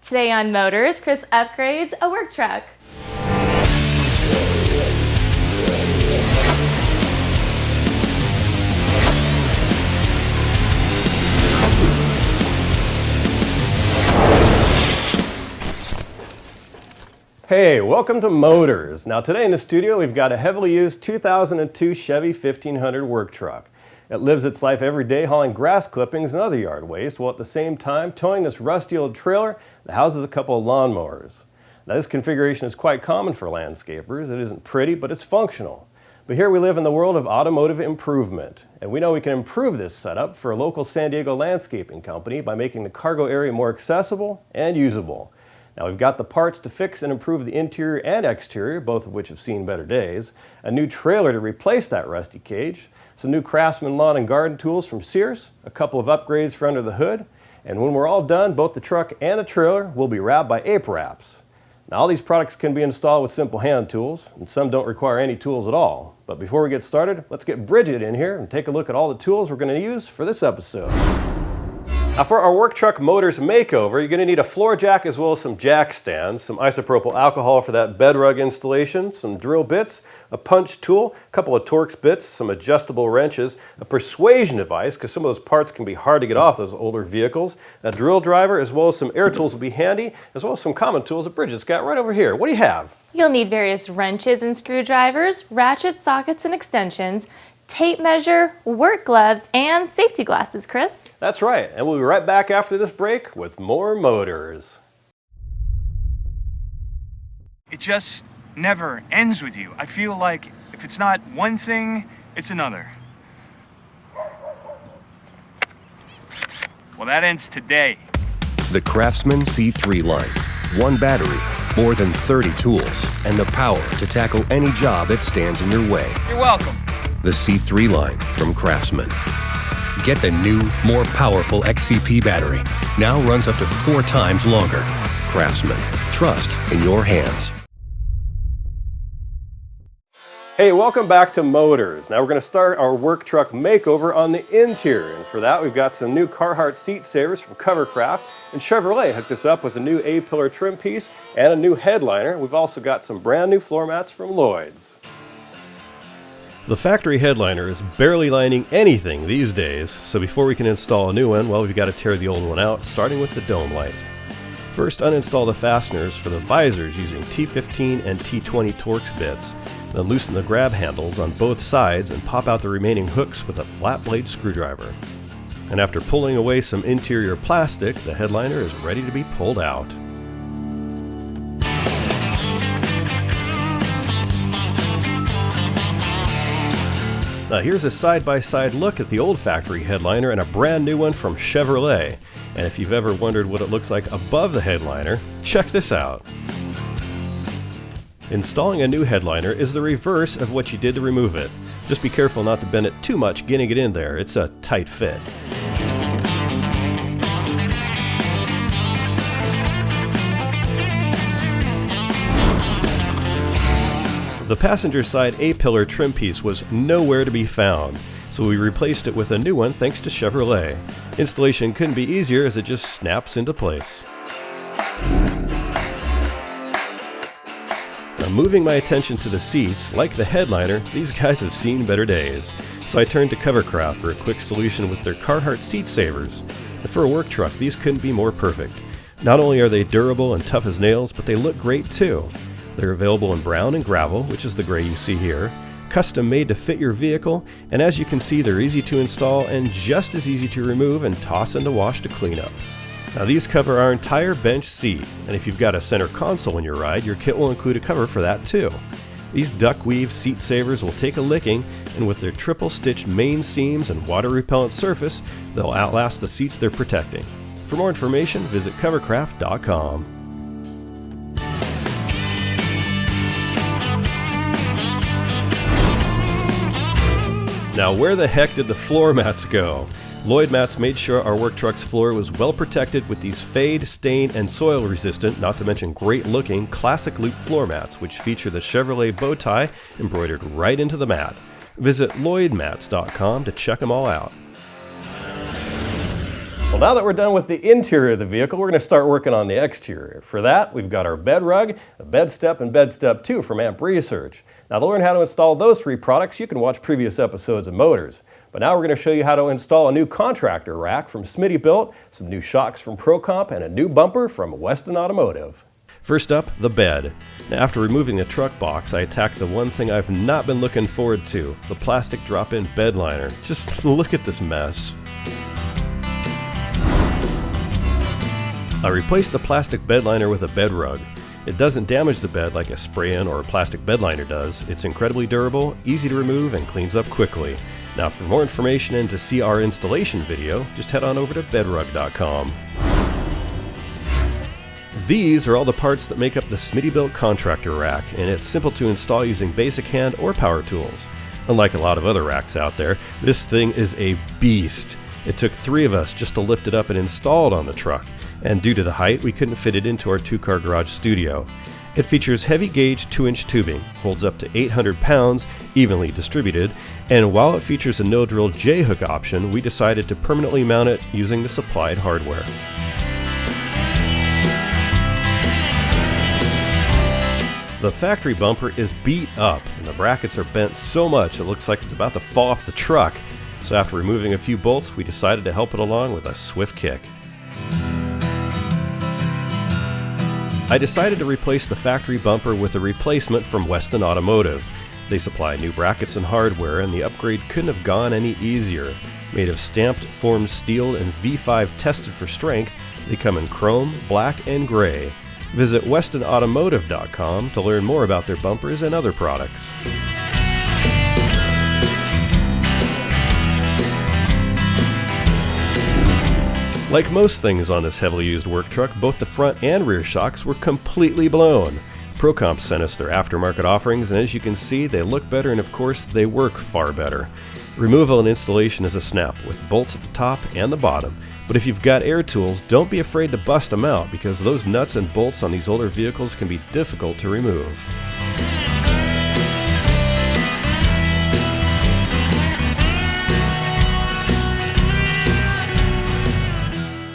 Today on Motorz, Chris upgrades a work truck. Hey, welcome to Motorz. Now today in the studio we've got a heavily used 2002 Chevy 1500 work truck. It lives its life every day hauling grass clippings and other yard waste, while at the same time towing this rusty old trailer that houses a couple of lawnmowers. Now this configuration is quite common for landscapers. It isn't pretty, but it's functional. But here we live in the world of automotive improvement, and we know we can improve this setup for a local San Diego landscaping company by making the cargo area more accessible and usable. Now we've got the parts to fix and improve the interior and exterior, both of which have seen better days, a new trailer to replace that rusty cage, some new Craftsman lawn and garden tools from Sears, a couple of upgrades for under the hood, and when we're all done, both the truck and the trailer will be wrapped by ape wraps. Now all these products can be installed with simple hand tools, and some don't require any tools at all. But before we get started, let's get Bridget in here and take a look at all the tools we're going to use for this episode. Now for our work truck Motorz makeover, you're going to need a floor jack as well as some jack stands, some isopropyl alcohol for that bed rug installation, some drill bits, a punch tool, a couple of Torx bits, some adjustable wrenches, a persuasion device because some of those parts can be hard to get off those older vehicles, a drill driver as well as some air tools will be handy, as well as some common tools that Bridget's got right over here. What do you have? You'll need various wrenches and screwdrivers, ratchet sockets and extensions, tape measure, work gloves, and safety glasses, Chris. That's right, and we'll be right back after this break with more Motorz. It just never ends with you. I feel like if it's not one thing, it's another. Well, that ends today. The Craftsman C3 line. One battery, more than 30 tools, and the power to tackle any job that stands in your way. You're welcome. The C3 line from Craftsman. Get the new, more powerful XCP battery. Now runs up to 4 times longer. Craftsman. Trust in your hands. Hey, welcome back to Motorz. Now we're going to start our work truck makeover on the interior, and for that we've got some new Carhartt seat savers from Covercraft, and Chevrolet hooked us up with a new A-pillar trim piece and a new headliner. We've also got some brand new floor mats from Lloyd's. The factory headliner is barely lining anything these days, so before we can install a new one, well, we've got to tear the old one out, starting with the dome light. First, uninstall the fasteners for the visors using T15 and T20 Torx bits. Then loosen the grab handles on both sides and pop out the remaining hooks with a flat blade screwdriver. And after pulling away some interior plastic, the headliner is ready to be pulled out. Now here's a side-by-side look at the old factory headliner and a brand new one from Chevrolet. And if you've ever wondered what it looks like above the headliner, check this out. Installing a new headliner is the reverse of what you did to remove it. Just be careful not to bend it too much getting it in there. It's a tight fit. The passenger side A-pillar trim piece was nowhere to be found, so we replaced it with a new one thanks to Chevrolet. Installation couldn't be easier as it just snaps into place. Now moving my attention to the seats, like the headliner, these guys have seen better days. So I turned to Covercraft for a quick solution with their Carhartt seat savers. And for a work truck, these couldn't be more perfect. Not only are they durable and tough as nails, but they look great too. They're available in brown and gravel, which is the gray you see here, custom made to fit your vehicle, and as you can see they're easy to install and just as easy to remove and toss in the wash to clean up. Now these cover our entire bench seat, and if you've got a center console in your ride, your kit will include a cover for that too. These duck weave seat savers will take a licking, and with their triple stitched main seams and water repellent surface, they'll outlast the seats they're protecting. For more information, visit covercraft.com. Now where the heck did the floor mats go? Lloyd Mats made sure our work truck's floor was well protected with these fade, stain, and soil resistant, not to mention great looking, classic loop floor mats which feature the Chevrolet bow tie embroidered right into the mat. Visit lloydmats.com to check them all out. Well, now that we're done with the interior of the vehicle, we're going to start working on the exterior. For that, we've got our bed rug, a bed step, and bed step 2 from Amp Research. Now, to learn how to install those 3 products, you can watch previous episodes of Motorz. But now we're going to show you how to install a new Contractor rack from Smittybilt, some new shocks from ProComp, and a new bumper from Weston Automotive. First up, the bed. Now, after removing the truck box, I attacked the one thing I've not been looking forward to, the plastic drop-in Bedliner. Just look at this mess. I replaced the plastic Bedliner with a bed rug. It doesn't damage the bed like a spray-in or a plastic Bedliner does. It's incredibly durable, easy to remove, and cleans up quickly. Now, for more information and to see our installation video, just head on over to bedrug.com. These are all the parts that make up the Smittybilt Contractor rack, and it's simple to install using basic hand or power tools. Unlike a lot of other racks out there, this thing is a beast. It took 3 of us just to lift it up and install it on the truck, and due to the height, we couldn't fit it into our 2-car garage studio. It features heavy gauge 2-inch tubing, holds up to 800 pounds, evenly distributed, and while it features a no-drill J-hook option, we decided to permanently mount it using the supplied hardware. The factory bumper is beat up, and the brackets are bent so much it looks like it's about to fall off the truck. So after removing a few bolts, we decided to help it along with a swift kick. I decided to replace the factory bumper with a replacement from Weston Automotive. They supply new brackets and hardware, and the upgrade couldn't have gone any easier. Made of stamped, formed steel and V5 tested for strength, they come in chrome, black, and gray. Visit westonautomotive.com to learn more about their bumpers and other products. Like most things on this heavily used work truck, both the front and rear shocks were completely blown. ProComp sent us their aftermarket offerings, and as you can see, they look better and of course they work far better. Removal and installation is a snap with bolts at the top and the bottom, but if you've got air tools, don't be afraid to bust them out because those nuts and bolts on these older vehicles can be difficult to remove.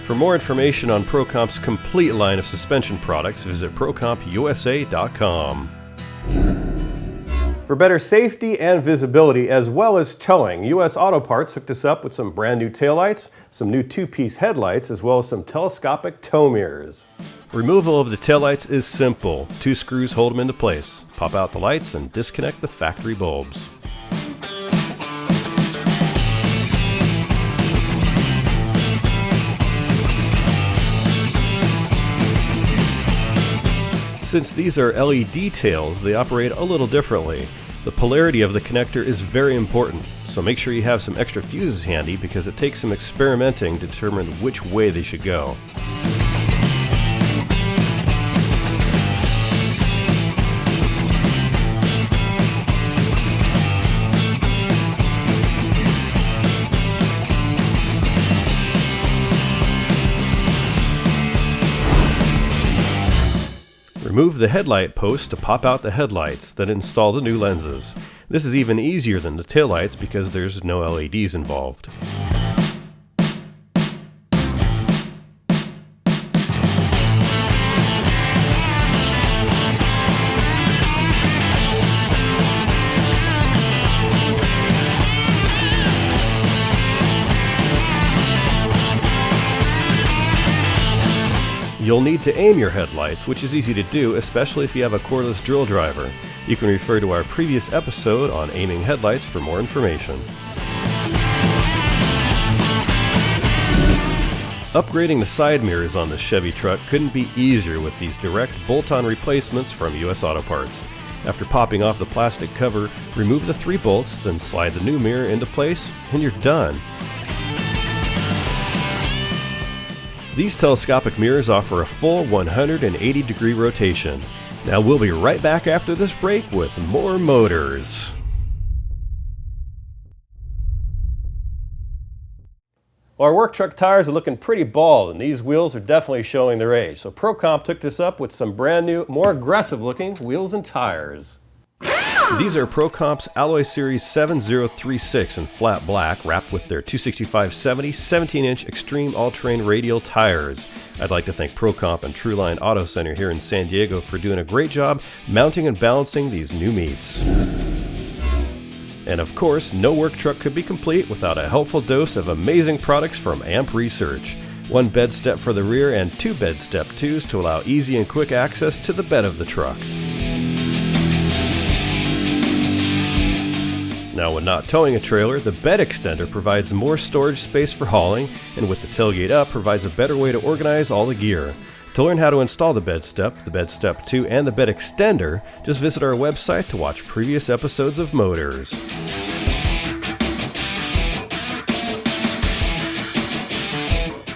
For more information on ProComp's complete line of suspension products, visit ProCompUSA.com. For better safety and visibility as well as towing, US Auto Parts hooked us up with some brand new taillights, some new 2-piece headlights, as well as some telescopic tow mirrors. Removal of the taillights is simple. 2 screws hold them into place. Pop out the lights and disconnect the factory bulbs. Since these are LED tails, they operate a little differently. The polarity of the connector is very important, so make sure you have some extra fuses handy because it takes some experimenting to determine which way they should go. Remove the headlight post to pop out the headlights, then install the new lenses. This is even easier than the taillights because there's no LEDs involved. You'll need to aim your headlights, which is easy to do, especially if you have a cordless drill driver. You can refer to our previous episode on aiming headlights for more information. Upgrading the side mirrors on the Chevy truck couldn't be easier with these direct bolt-on replacements from US Auto Parts. After popping off the plastic cover, remove the 3 bolts, then slide the new mirror into place, and you're done. These telescopic mirrors offer a full 180-degree rotation. Now we'll be right back after this break with more Motorz. Well, our work truck tires are looking pretty bald, and these wheels are definitely showing their age. So ProComp took this up with some brand new, more aggressive looking wheels and tires. These are ProComp's Alloy Series 7036 in flat black, wrapped with their 265/70 17-inch Extreme All-Terrain radial tires. I'd like to thank ProComp and Trueline Auto Center here in San Diego for doing a great job mounting and balancing these new meats. And of course, no work truck could be complete without a helpful dose of amazing products from AMP Research. 1 bed step for the rear and 2 bed step 2s to allow easy and quick access to the bed of the truck. Now, when not towing a trailer, the bed extender provides more storage space for hauling, and with the tailgate up, provides a better way to organize all the gear. To learn how to install the bed step 2, and the bed extender, just visit our website to watch previous episodes of Motorz.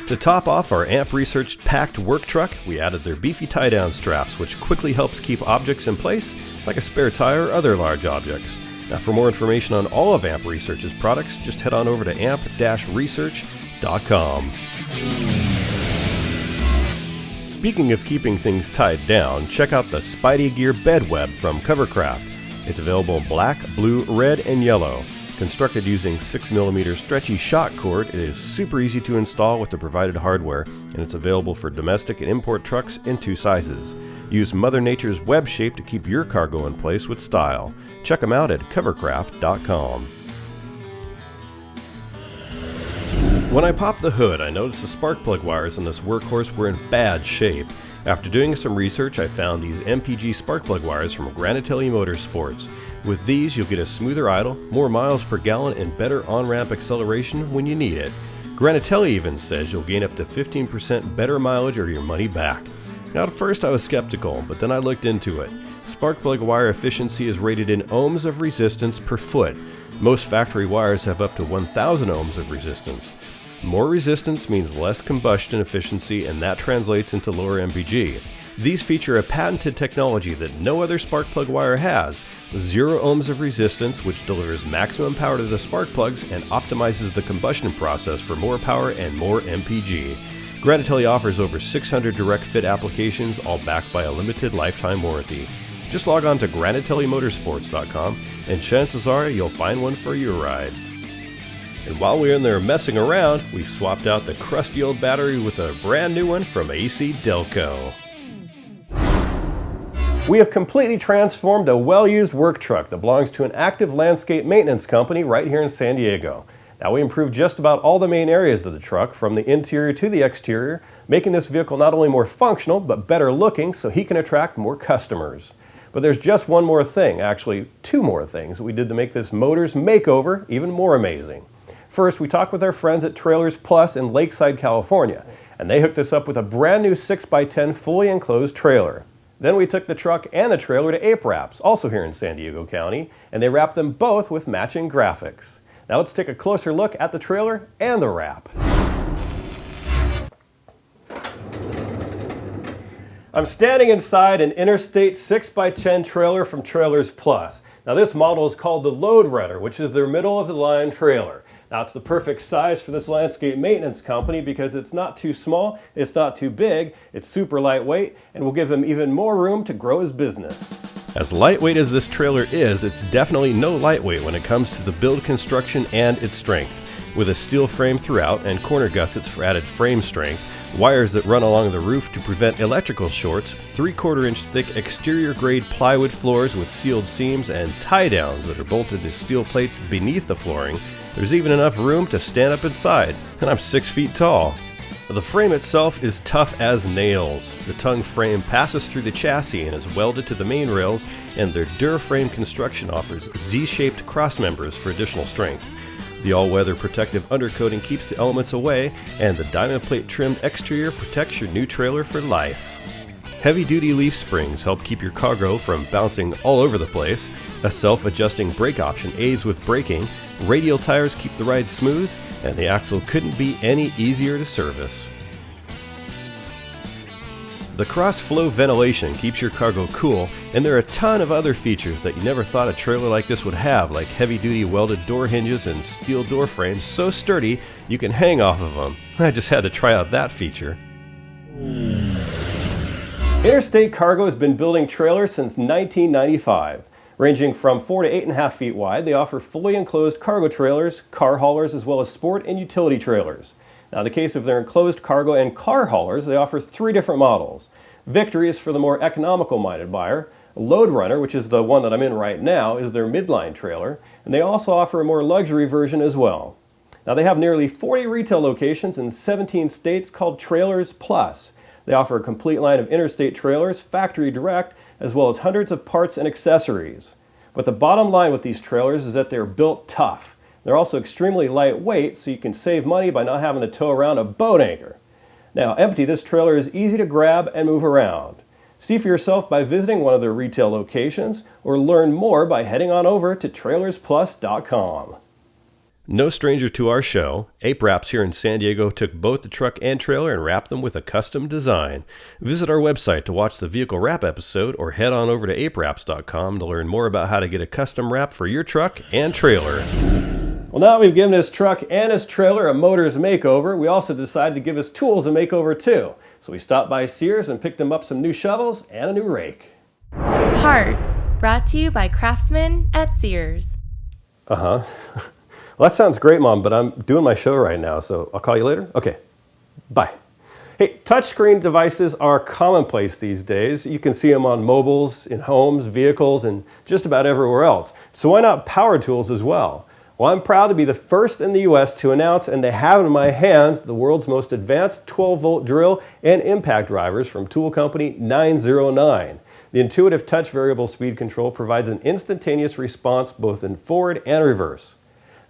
To top off our AMP Research packed work truck, we added their beefy tie-down straps, which quickly helps keep objects in place, like a spare tire or other large objects. Now, for more information on all of AMP Research's products, just head on over to amp-research.com. Speaking of keeping things tied down, check out the Spidey Gear Bed Web from Covercraft. It's available in black, blue, red, and yellow. Constructed using 6mm stretchy shot cord, it is super easy to install with the provided hardware, and it's available for domestic and import trucks in 2 sizes. Use Mother Nature's web shape to keep your cargo in place with style. Check them out at covercraft.com. When I popped the hood, I noticed the spark plug wires on this workhorse were in bad shape. After doing some research, I found these MPG spark plug wires from Granatelli Motorsports. With these, you'll get a smoother idle, more miles per gallon, and better on-ramp acceleration when you need it. Granatelli even says you'll gain up to 15% better mileage or your money back. Now, at first I was skeptical, but then I looked into it. Spark plug wire efficiency is rated in ohms of resistance per foot. Most factory wires have up to 1,000 ohms of resistance. More resistance means less combustion efficiency, and that translates into lower MPG. These feature a patented technology that no other spark plug wire has, 0 ohms of resistance, which delivers maximum power to the spark plugs and optimizes the combustion process for more power and more MPG. Granatelli offers over 600 direct fit applications, all backed by a limited lifetime warranty. Just log on to granatellimotorsports.com and chances are you'll find one for your ride. And while we were in there messing around, we swapped out the crusty old battery with a brand new one from AC Delco. We have completely transformed a well-used work truck that belongs to an active landscape maintenance company right here in San Diego. Now, we improved just about all the main areas of the truck, from the interior to the exterior, making this vehicle not only more functional, but better looking so he can attract more customers. But there's just one more thing, actually 2 more things that we did to make this Motorz makeover even more amazing. First, we talked with our friends at Trailers Plus in Lakeside, California, and they hooked us up with a brand new 6x10 fully enclosed trailer. Then we took the truck and the trailer to Ape Wraps, also here in San Diego County, and they wrapped them both with matching graphics. Now let's take a closer look at the trailer and the wrap. I'm standing inside an Interstate 6x10 trailer from Trailers Plus. Now, this model is called the Load Runner, which is their middle-of-the-line trailer. Now, it's the perfect size for this landscape maintenance company because it's not too small, it's not too big, it's super lightweight, and will give them even more room to grow his business. As lightweight as this trailer is, it's definitely no lightweight when it comes to the build construction and its strength. With a steel frame throughout and corner gussets for added frame strength, wires that run along the roof to prevent electrical shorts, 3/4-inch thick exterior grade plywood floors with sealed seams, and tie downs that are bolted to steel plates beneath the flooring, there's even enough room to stand up inside, and I'm 6 feet tall. The frame itself is tough as nails. The tongue frame passes through the chassis and is welded to the main rails, and their Duraframe construction offers Z-shaped cross members for additional strength. The all-weather protective undercoating keeps the elements away, and the diamond plate trimmed exterior protects your new trailer for life. Heavy-duty leaf springs help keep your cargo from bouncing all over the place. A self-adjusting brake option aids with braking. Radial tires keep the ride smooth, and the axle couldn't be any easier to service. The cross-flow ventilation keeps your cargo cool, and there are a ton of other features that you never thought a trailer like this would have, like heavy-duty welded door hinges and steel door frames so sturdy you can hang off of them. I just had to try out that feature. Interstate Cargo has been building trailers since 1995. Ranging from 4 to 8.5 feet wide, they offer fully enclosed cargo trailers, car haulers, as well as sport and utility trailers. Now, in the case of their enclosed cargo and car haulers, they offer 3 different models. Victory is for the more economical-minded buyer. Load Runner, which is the one that I'm in right now, is their midline trailer, and they also offer a more luxury version as well. Now, they have nearly 40 retail locations in 17 states called Trailers Plus. They offer a complete line of interstate trailers, factory direct, as well as hundreds of parts and accessories. But the bottom line with these trailers is that they're built tough. They're also extremely lightweight, so you can save money by not having to tow around a boat anchor. Now, empty, this trailer is easy to grab and move around. See for yourself by visiting one of their retail locations, or learn more by heading on over to trailersplus.com. No stranger to our show, Ape Wraps here in San Diego took both the truck and trailer and wrapped them with a custom design. Visit our website to watch the vehicle wrap episode, or head on over to apewraps.com to learn more about how to get a custom wrap for your truck and trailer. Well, now we've given his truck and his trailer a Motorz makeover, we also decided to give his tools a makeover too. So we stopped by Sears and picked him up some new shovels and a new rake. Parts, brought to you by Craftsman at Sears. Well, that sounds great, Mom, but I'm doing my show right now, so I'll call you later? Okay, bye. Hey, touchscreen devices are commonplace these days. You can see them on mobiles, in homes, vehicles, and just about everywhere else. So why not power tools as well? Well, I'm proud to be the first in the U.S. to announce and to have in my hands the world's most advanced 12-volt drill and impact drivers from tool company 909. The intuitive touch variable speed control provides an instantaneous response both in forward and reverse.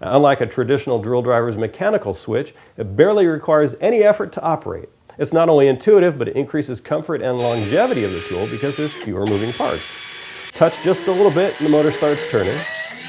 Now, unlike a traditional drill driver's mechanical switch, it barely requires any effort to operate. It's not only intuitive, but it increases comfort and longevity of the tool because there's fewer moving parts. Touch just a little bit and the motor starts turning.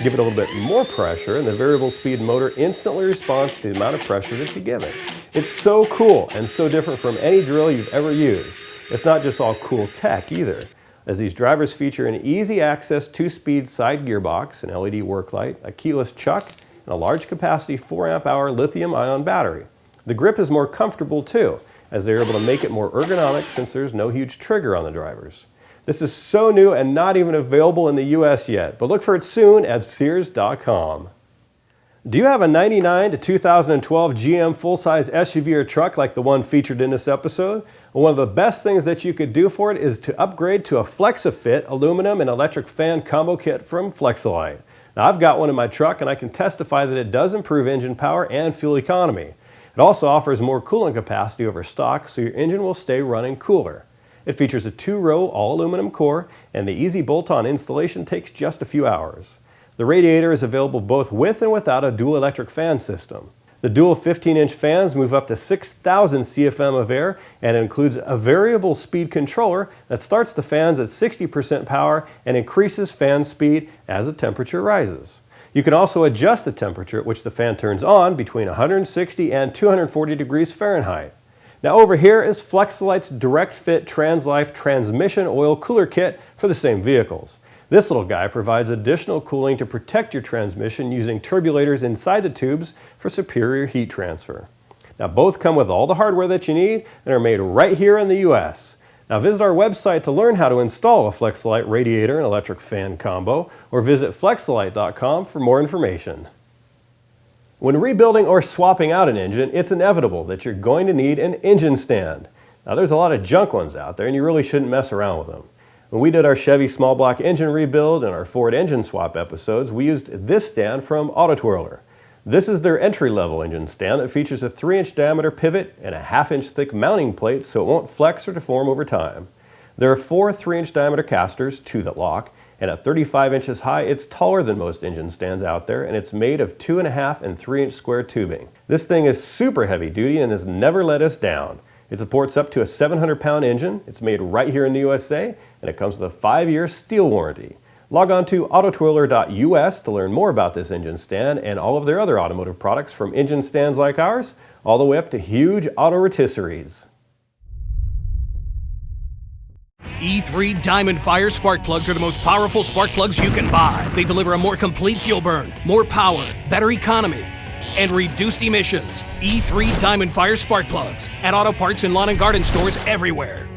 Give it a little bit more pressure and the variable speed motor instantly responds to the amount of pressure that you give it. It's so cool and so different from any drill you've ever used. It's not just all cool tech either, as these drivers feature an easy access 2-speed side gearbox, an LED work light, a keyless chuck, and a large capacity 4 amp hour lithium ion battery. The grip is more comfortable too, as they're able to make it more ergonomic since there's no huge trigger on the drivers. This is so new and not even available in the US yet, but look for it soon at Sears.com. Do you have a 99 to 2012 GM full-size SUV or truck like the one featured in this episode? Well, one of the best things that you could do for it is to upgrade to a Flexifit aluminum and electric fan combo kit from Flexilite. Now, I've got one in my truck and I can testify that it does improve engine power and fuel economy. It also offers more cooling capacity over stock, so your engine will stay running cooler. It features a 2-row all-aluminum core, and the easy bolt-on installation takes just a few hours. The radiator is available both with and without a dual electric fan system. The dual 15-inch fans move up to 6,000 CFM of air, and it includes a variable speed controller that starts the fans at 60% power and increases fan speed as the temperature rises. You can also adjust the temperature at which the fan turns on between 160 and 240 degrees Fahrenheit. Now over here is Flexilite's Direct Fit TransLife Transmission Oil Cooler Kit for the same vehicles. This little guy provides additional cooling to protect your transmission using turbulators inside the tubes for superior heat transfer. Now both come with all the hardware that you need and are made right here in the US. Now visit our website to learn how to install a Flexilite radiator and electric fan combo, or visit flexilite.com for more information. When rebuilding or swapping out an engine, it's inevitable that you're going to need an engine stand. Now there's a lot of junk ones out there and you really shouldn't mess around with them. When we did our Chevy small block engine rebuild and our Ford engine swap episodes, we used this stand from Auto Twirler. This is their entry-level engine stand that features a 3-inch diameter pivot and a 1/2-inch thick mounting plate so it won't flex or deform over time. There are 4 3-inch diameter casters, 2 that lock, and at 35 inches high, it's taller than most engine stands out there, and it's made of 2.5 and 3-inch square tubing. This thing is super heavy duty and has never let us down. It supports up to a 700-pound engine, it's made right here in the USA, and it comes with a 5-year steel warranty. Log on to autotwirler.us to learn more about this engine stand and all of their other automotive products, from engine stands like ours, all the way up to huge auto rotisseries. E3 Diamond Fire spark plugs are the most powerful spark plugs you can buy. They deliver a more complete fuel burn, more power, better economy, and reduced emissions. E3 Diamond Fire spark plugs at auto parts and lawn and garden stores everywhere.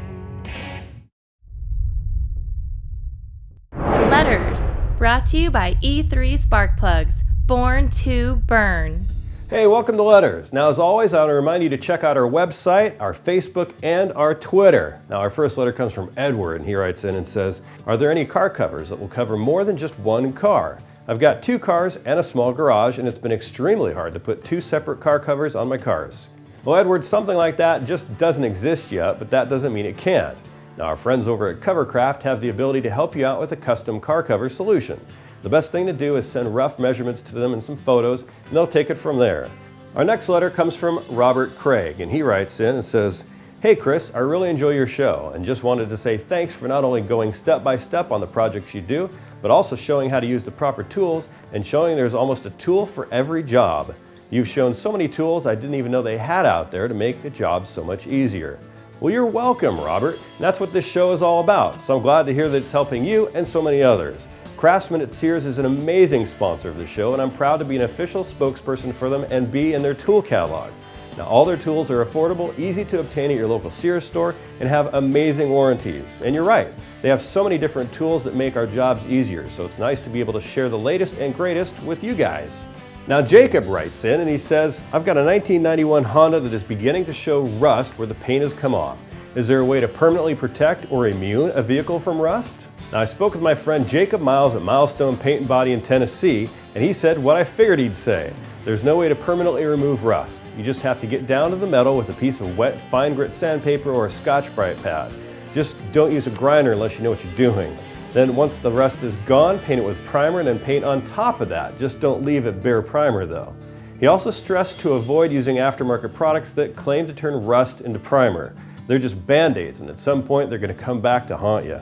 Letters, Brought to you by E3 Spark Plugs, born to burn. Hey, welcome to Letters. Now, as always, I want to remind you to check out our website, our Facebook, and our Twitter. Now, our first letter comes from Edward, and he writes in and says, are there any car covers that will cover more than just one car? I've got 2 cars and a small garage, and it's been extremely hard to put 2 separate car covers on my cars. Well, Edward, something like that just doesn't exist yet, but that doesn't mean it can't. Now, our friends over at Covercraft have the ability to help you out with a custom car cover solution. The best thing to do is send rough measurements to them and some photos, and they'll take it from there. Our next letter comes from Robert Craig, and he writes in and says, hey Chris, I really enjoy your show and just wanted to say thanks for not only going step by step on the projects you do, but also showing how to use the proper tools and showing there's almost a tool for every job. You've shown so many tools I didn't even know they had out there to make the job so much easier. Well, you're welcome, Robert. And that's what this show is all about, so I'm glad to hear that it's helping you and so many others. Craftsman at Sears is an amazing sponsor of the show, and I'm proud to be an official spokesperson for them and be in their tool catalog. Now, all their tools are affordable, easy to obtain at your local Sears store, and have amazing warranties. And you're right, they have so many different tools that make our jobs easier, so it's nice to be able to share the latest and greatest with you guys. Now, Jacob writes in and he says, I've got a 1991 Honda that is beginning to show rust where the paint has come off. Is there a way to permanently protect or immune a vehicle from rust? Now, I spoke with my friend Jacob Miles at Milestone Paint and Body in Tennessee, and he said what I figured he'd say. There's no way to permanently remove rust. You just have to get down to the metal with a piece of wet, fine grit sandpaper or a Scotch-Brite pad. Just don't use a grinder unless you know what you're doing. Then once the rust is gone, paint it with primer and then paint on top of that. Just don't leave it bare primer though. He also stressed to avoid using aftermarket products that claim to turn rust into primer. They're just Band-Aids, and at some point they're going to come back to haunt you.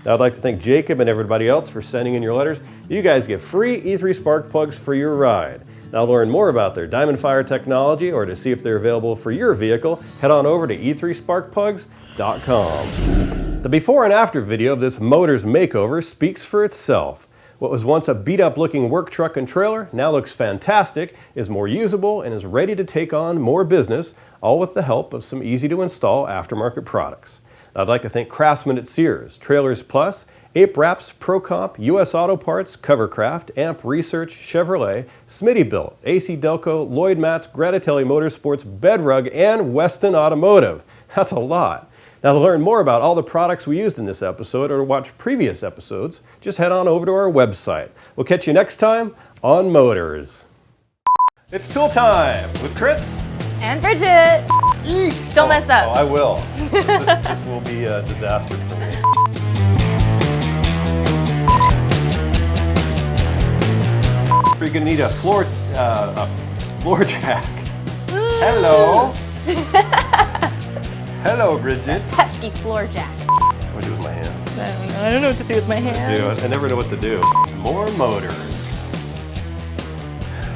Now, I'd like to thank Jacob and everybody else for sending in your letters. You guys get free E3 spark plugs for your ride. Now, to learn more about their Diamond Fire technology or to see if they're available for your vehicle, head on over to e3sparkplugs.com. The before and after video of this Motorz makeover speaks for itself. What was once a beat-up looking work truck and trailer now looks fantastic, is more usable, and is ready to take on more business, all with the help of some easy-to-install aftermarket products. I'd like to thank Craftsman at Sears, Trailers Plus, Ape Wraps, ProComp, US Auto Parts, Covercraft, Amp Research, Chevrolet, Smittybilt, AC Delco, Lloyd Mats, Gratitelli Motorsports, Bedrug, and Weston Automotive. That's a lot. Now, to learn more about all the products we used in this episode or to watch previous episodes, just head on over to our website. We'll catch you next time on Motorz. It's tool time with Chris And Bridget. Don't mess up. Oh, I will. This will be a disaster for me. You're going to need a floor jack. Hello. Hello, Bridget. Pesky floor jack. What do I do with my hands? I don't know. I don't know what to do with my hands. I never know what to do. More Motorz.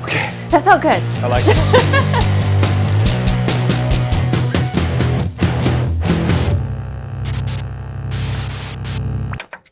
Okay. That felt good. I like it.